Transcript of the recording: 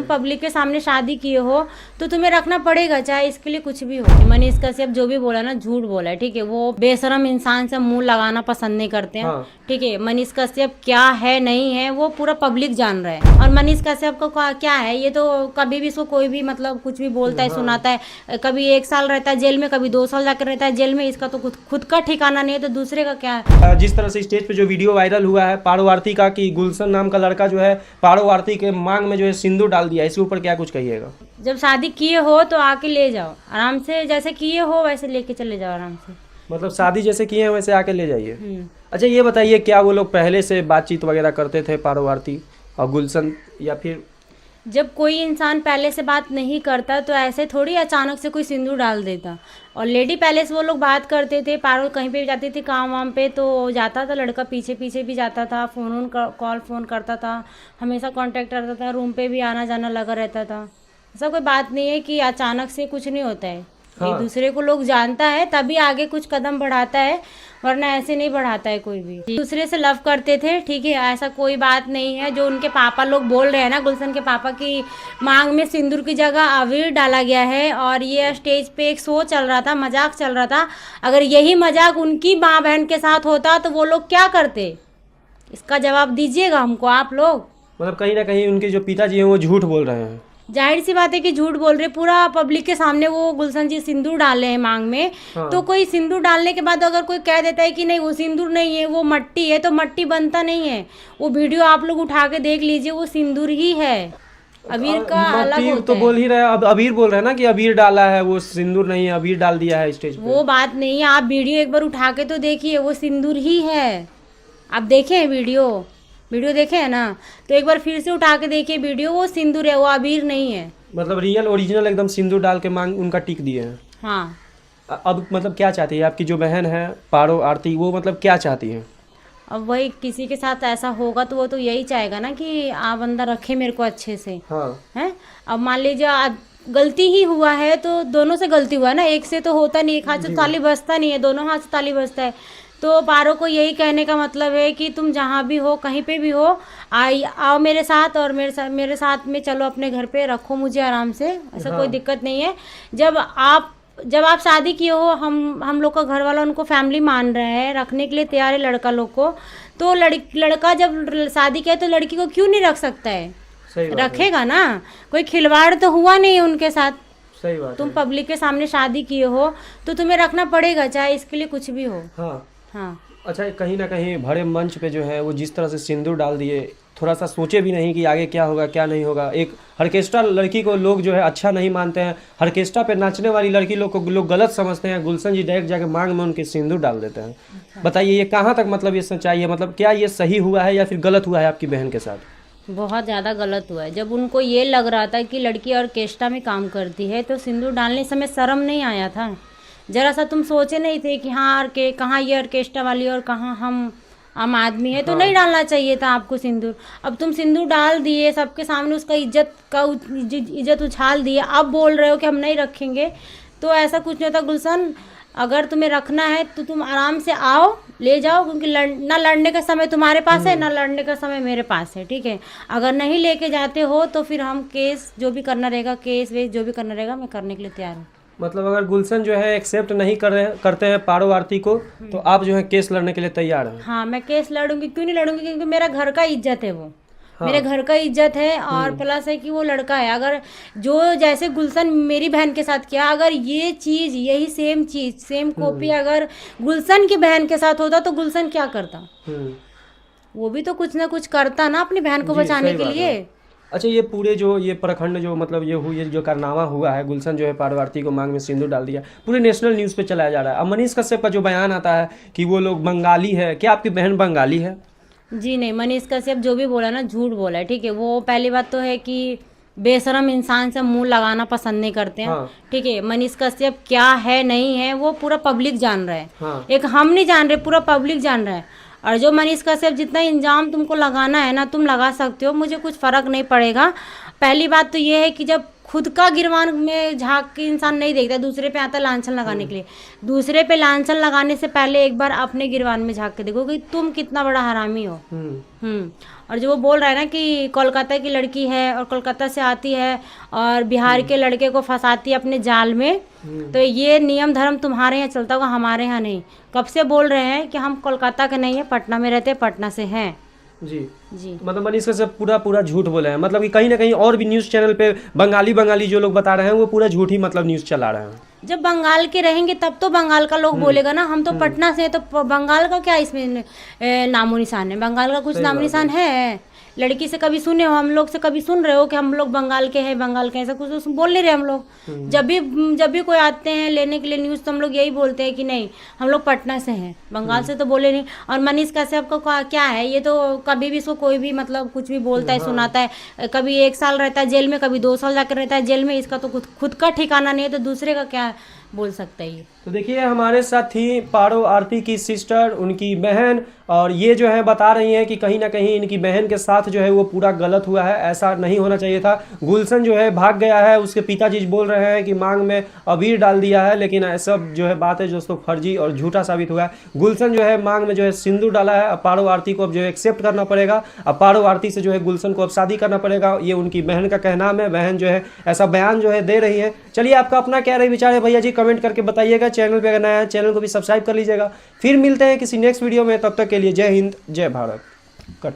Public के सामने शादी किए हो तो तुम्हें रखना पड़ेगा, चाहे इसके लिए कुछ भी हो। मनीष कश्यप जो भी बोला ना, झूठ बोला है, ठीक है। वो बेशरम इंसान से मुंह लगाना पसंद नहीं करते हैं, हाँ। ठीक है। मनीष कश्यप क्या है नहीं है वो पूरा पब्लिक जान रहा है। और मनीष कश्यप को क्या है, ये तो कभी भी इसको कोई भी मतलब कुछ भी बोलता है, सुनाता है। कभी 1 साल रहता है जेल में, कभी 2 साल जाकर रहता है जेल में। इसका तो खुद का ठिकाना नहीं है, तो दूसरे का क्या है। जिस तरह से स्टेज पे जो वीडियो वायरल हुआ है पारो आरती का, कि गुलशन नाम का लड़का जो है पारो आरती के मांग में जो है सिंदूर डाल दिया, इसके ऊपर क्या कुछ कहिएगा? जब शादी किए हो तो आके ले जाओ आराम से, जैसे किए हो वैसे लेके चले जाओ आराम से। मतलब शादी जैसे किए हैं वैसे आके ले जाइए। अच्छा ये बताइए, क्या वो लोग पहले से बातचीत वगैरह करते थे पारो आरती और गुलशन, या फिर जब कोई इंसान पहले से बात नहीं करता तो ऐसे थोड़ी अचानक से कोई सिंदूर डाल देता। और लेडी पहले से वो लोग बात करते थे, पारो कहीं पे भी जाती थी काम वाम पे तो जाता था लड़का, पीछे पीछे भी जाता था, फ़ोन करता था, हमेशा कांटेक्ट करता था, रूम पे भी आना जाना लगा रहता था। ऐसा कोई बात नहीं है कि अचानक से कुछ नहीं होता है। हाँ। एक दूसरे को लोग जानता है तभी आगे कुछ कदम बढ़ाता है, वरना ऐसे नहीं बढ़ाता है कोई भी। दूसरे से लव करते थे, ठीक है, ऐसा कोई बात नहीं है। जो उनके पापा लोग बोल रहे हैं ना, गुलशन के पापा की मांग में सिंदूर की जगह अबीर डाला गया है, और ये स्टेज पे एक शो चल रहा था, मजाक चल रहा था। अगर यही मजाक उनकी माँ बहन के साथ होता तो वो लोग क्या करते, इसका जवाब दीजिएगा हमको आप लोग। मतलब कहीं ना कहीं उनके जो पिताजी हैं वो झूठ बोल रहे हैं। जाहिर सी बात है कि झूठ बोल रहे, पूरा पब्लिक के सामने वो गुलशन जी सिंदूर डाले हैं मांग में। हाँ। तो कोई सिंदूर डालने के बाद अगर कोई कह देता है कि नहीं वो सिंदूर नहीं है वो मट्टी है, तो मट्टी बनता नहीं है। वो वीडियो आप लोग उठा के देख लीजिए, वो सिंदूर ही है। अबीर का अलग होता तो है। बोल ही रहे हैं, अब अबीर बोल रहे हैं ना कि अबीर डाला है, वो सिंदूर नहीं है, अबीर डाल दिया है स्टेज पे। वो बात नहीं है, आप वीडियो एक बार उठा के तो देखिए, वो सिंदूर ही है। आप देखे हैं वीडियो देखे है ना, तो एक बार फिर से उठा के देखिए वीडियो, वो सिंदूर है, वो अबीर नहीं है। मतलब रियल ओरिजिनल एकदम सिंदूर डाल के मांग उनका टिक दिए हैं। हाँ। अब मतलब क्या चाहती है आपकी जो बहन है पारो आरती, वो मतलब क्या चाहती है? अब वही किसी के साथ ऐसा होगा तो वो तो यही चाहेगा ना कि आप बंदा रखे मेरे को अच्छे से। हाँ। है, अब मान लीजिए गलती ही हुआ है तो दोनों से गलती हुआ है ना, एक से तो होता नहीं, एक हाथ से ताली बजता नहीं है, दोनों हाथ से ताली बजता है। तो पारो को यही कहने का मतलब है कि तुम जहाँ भी हो, कहीं पे भी हो, आओ मेरे साथ, और मेरे साथ में चलो अपने घर पे, रखो मुझे आराम से, ऐसा कोई दिक्कत नहीं है। जब आप शादी किए हो, हम लोग का घर वाला उनको फैमिली मान रहे हैं, रखने के लिए तैयार है लड़का लोग को, तो लड़का जब शादी किया तो लड़की को क्यों नहीं रख सकता है? सही बात रखेगा ना, कोई खिलवाड़ तो हुआ नहीं है उनके साथ। सही बात तुम पब्लिक के सामने शादी किए हो तो तुम्हें रखना पड़ेगा, चाहे इसके लिए कुछ भी हो। हाँ। हाँ। अच्छा कहीं ना कहीं भरे मंच पे जो है वो जिस तरह से सिंदूर डाल दिए, थोड़ा सा सोचे भी नहीं कि आगे क्या होगा क्या नहीं होगा। एक ऑर्केस्ट्रा लड़की को लोग जो है अच्छा नहीं मानते हैं, ऑर्केस्ट्रा पे नाचने वाली लड़की लोग को लोग गलत समझते हैं। गुलशन जी डायरेक्ट जाके मांग में उनके सिंदूर डाल देते हैं। बताइए ये कहाँ तक मतलब ये सच्चाई है, मतलब क्या ये सही हुआ है या फिर गलत हुआ है आपकी बहन के साथ? बहुत ज़्यादा गलत हुआ है। जब उनको ये लग रहा था कि लड़की ऑर्केस्ट्रा में काम करती है तो सिंदूर डालने समय शर्म नहीं आया था? जरा सा तुम सोचे नहीं थे कि हाँ कहाँ ये ऑर्केस्ट्रा वाली और कहाँ हम आम आदमी है? तो नहीं डालना चाहिए था आपको सिंदूर। अब तुम सिंदूर डाल दिए, सबके सामने उसका इज्जत उछाल दिए, अब बोल रहे हो कि हम नहीं रखेंगे, तो ऐसा कुछ नहीं होता। गुलशन, अगर तुम्हें रखना है तो तुम आराम से आओ, ले जाओ, क्योंकि ना लड़ने का समय तुम्हारे पास है, ना लड़ने का समय मेरे पास है, ठीक है। अगर नहीं लेके जाते हो तो फिर हम केस जो भी करना रहेगा, केस वेस जो भी करना रहेगा, मैं करने के लिए तैयार हूँ। मतलब अगर गुलशन जो है एक्सेप्ट नहीं करते हैं पारो आरती को, तो आप जो है केस लड़ने के लिए तैयार हैं? हाँ, मैं केस लड़ूंगी। क्यों नहीं लड़ूंगी? क्योंकि मेरा घर का इज्जत है वो। हाँ। मेरे घर का इज्जत है, और प्लस है कि वो लड़का है। अगर जो जैसे गुलशन मेरी बहन के साथ किया, अगर ये चीज़ यही सेम कॉपी अगर गुलशन की बहन के साथ होता तो गुलशन क्या करता? वो भी तो कुछ ना कुछ करता ना अपनी बहन को बचाने के लिए। अच्छा ये पूरे जो ये प्रखंड जो मतलब ये जो कारनामा हुआ है, गुलशन जो है पारो आरती को मांग में सिंदूर डाल दिया, पूरे नेशनल न्यूज़ पे चलाया जा रहा है। अब मनीष कश्यप का जो बयान आता है कि वो लोग बंगाली है, क्या आपकी बहन बंगाली है? जी नहीं, मनीष कश्यप जो भी बोला ना झूठ बोला है, ठीक है। वो पहली बात तो है कि बेशरम इंसान से मुंह लगाना पसंद नहीं करते हैं। हाँ। ठीक है, मनीष कश्यप क्या है नहीं है वो पूरा पब्लिक जान रहा है। हाँ। एक हम नहीं जान रहे, पूरा पब्लिक जान रहा है। और जो मनीष कश्यप जितना इंजाम तुमको लगाना है ना, तुम लगा सकते हो, मुझे कुछ फ़र्क नहीं पड़ेगा। पहली बात तो ये है कि जब खुद का गिरवान में झांक के इंसान नहीं देखता, दूसरे पे आता लांछन लगाने के लिए। दूसरे पे लांछन लगाने से पहले एक बार अपने गिरवान में झांक के देखो कि तुम कितना बड़ा हरामी हो। और जो वो बोल रहा है ना कि कोलकाता की लड़की है और कोलकाता से आती है और बिहार के लड़के को फंसाती है अपने जाल में, तो ये नियम धर्म तुम्हारे यहाँ चलता होगा, हमारे यहाँ नहीं। कब से बोल रहे हैं कि हम कोलकाता के नहीं है, पटना में रहते हैं, पटना से हैं। जी जी मतलब मनीष का सब पूरा झूठ बोले हैं, मतलब कि कहीं ना कहीं और भी न्यूज़ चैनल पे बंगाली जो लोग बता रहे हैं वो पूरा झूठ ही मतलब न्यूज़ चला रहे हैं। जब बंगाल के रहेंगे तब तो बंगाल का लोग बोलेगा ना, हम तो पटना से हैं, तो बंगाल का क्या इसमें नामो निशान है? बंगाल का कुछ नामो निशान है? लड़की से कभी सुने हो, हम लोग से कभी सुन रहे हो कि हम लोग बंगाल के हैं, बंगाल के, ऐसा कुछ तो बोल नहीं रहे हम लोग। जब भी कोई आते हैं लेने के लिए न्यूज़, तो हम लोग यही बोलते हैं कि नहीं हम लोग पटना से हैं, बंगाल से तो बोले नहीं। और मनीष कश्यप का क्या है, ये तो कभी भी इसको कोई भी मतलब कुछ भी बोलता है, सुनाता है। कभी 1 साल रहता है जेल में, कभी 2 साल जाकर रहता है जेल में। इसका तो खुद का ठिकाना नहीं है, तो दूसरे का क्या बोल सकता है ये। तो देखिए हमारे साथ थी पारो आरती की सिस्टर, उनकी बहन, और ये जो है बता रही हैं कि कहीं ना कहीं इनकी बहन के साथ जो है वो पूरा गलत हुआ है, ऐसा नहीं होना चाहिए था। गुलशन जो है भाग गया है, उसके पिताजी बोल रहे हैं कि मांग में अबीर डाल दिया है, लेकिन ऐसा जो है बात है दोस्तों फर्जी और झूठा साबित हुआ है। गुलशन जो है मांग में जो है सिंदूर डाला है। अब पारो आरती को अब जो है एक्सेप्ट करना पड़ेगा, अब पारो आरती से जो है गुलशन को अब शादी करना पड़ेगा, ये उनकी बहन का कहना है। बहन जो है ऐसा बयान जो है दे रही है। चलिए आपका अपना क्या रही विचार है भैया जी, कमेंट करके बताइएगा। चैनल पे अगर नया है चैनल को भी सब्सक्राइब कर लीजिएगा। फिर मिलते हैं किसी नेक्स्ट वीडियो में, तब तक के लिए जय हिंद जय भारत। कट।